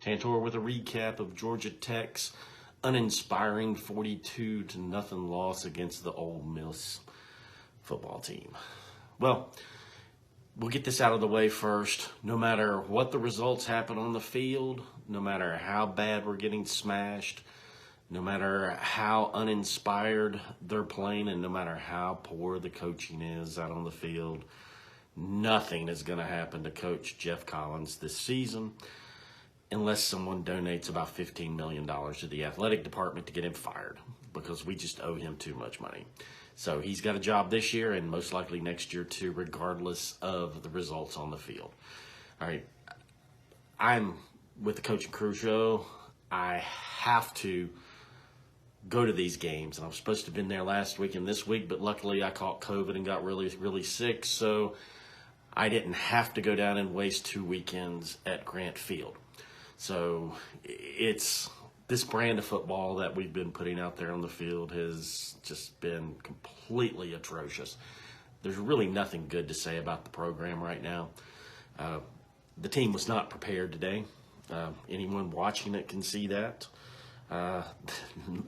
Tantor with a recap of Georgia Tech's uninspiring 42-0 loss against the Ole Miss football team. Well, we'll get this out of the way first. No matter what the results happen on the field, no matter how bad we're getting smashed, no matter how uninspired they're playing, and no matter how poor the coaching is out on the field, nothing is going to happen to Coach Jeff Collins this season unless someone donates about $15 million to the athletic department to get him fired, because we just owe him too much money. So he's got a job this year and most likely next year too, regardless of the results on the field. All right, I'm with the Coach and Crew show. I have to go to these games, and I was supposed to have been there last week and this week, but luckily I caught COVID and got really, really sick, so I didn't have to go down and waste 2 weekends at Grant Field. So it's this brand of football that we've been putting out there on the field has just been completely atrocious. There's really nothing good to say about the program right now. The team was not prepared today. Anyone watching it can see that.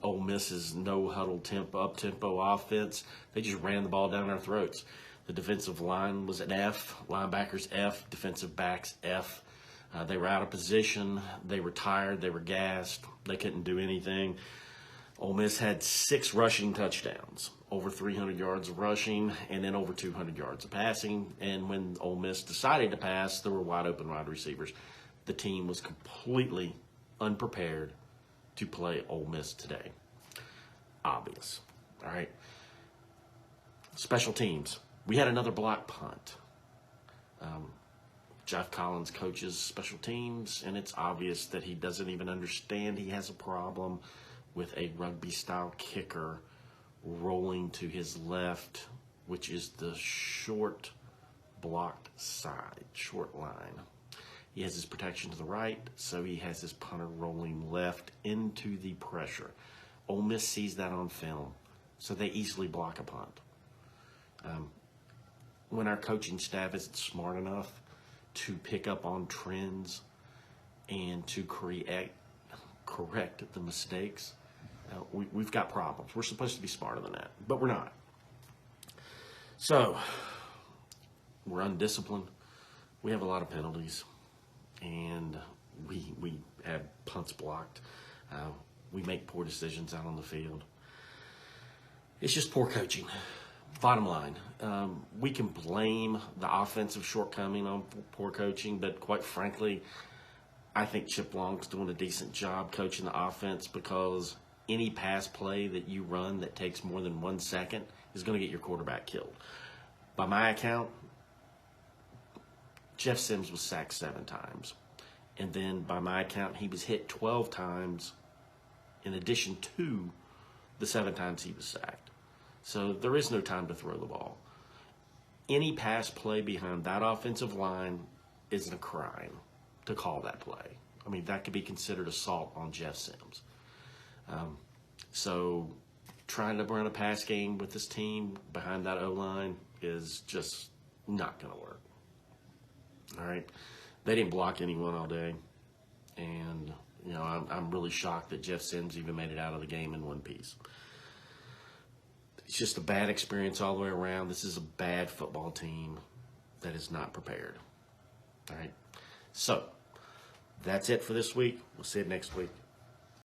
Ole Miss's no-huddle up-tempo offense, they just ran the ball down our throats. The defensive line was an F, linebackers F, defensive backs F. They were out of position, they were tired, they were gassed, they couldn't do anything. Ole Miss had 6 rushing touchdowns, over 300 yards of rushing, and then over 200 yards of passing. And when Ole Miss decided to pass, there were wide-open wide receivers. The team was completely unprepared to play Ole Miss today. Obvious. All right. Special teams. We had another block punt. Jeff Collins coaches special teams, and it's obvious that he doesn't even understand he has a problem with a rugby-style kicker rolling to his left, which is the short blocked side, short line. He has his protection to the right, so he has his punter rolling left into the pressure. Ole Miss sees that on film, so they easily block a punt. When our coaching staff isn't smart enough to pick up on trends and to correct the mistakes, we've got problems. We're supposed to be smarter than that, but we're not. So we're undisciplined. We have a lot of penalties, and we have punts blocked. We make poor decisions out on the field. It's just poor coaching. Bottom line, we can blame the offensive shortcoming on poor coaching, but quite frankly, I think Chip Long's doing a decent job coaching the offense, because any pass play that you run that takes more than 1 second is going to get your quarterback killed. By my account, Jeff Sims was sacked 7 times. And then by my account, he was hit 12 times in addition to the 7 times he was sacked. So there is no time to throw the ball. Any pass play behind that offensive line is a crime to call that play. I mean, that could be considered assault on Jeff Sims. So trying to run a pass game with this team behind that O-line is just not going to work. All right. They didn't block anyone all day. And, you know, I'm really shocked that Jeff Sims even made it out of the game in one piece. It's just a bad experience all the way around. This is a bad football team that is not prepared. All right. So that's it for this week. We'll see you next week.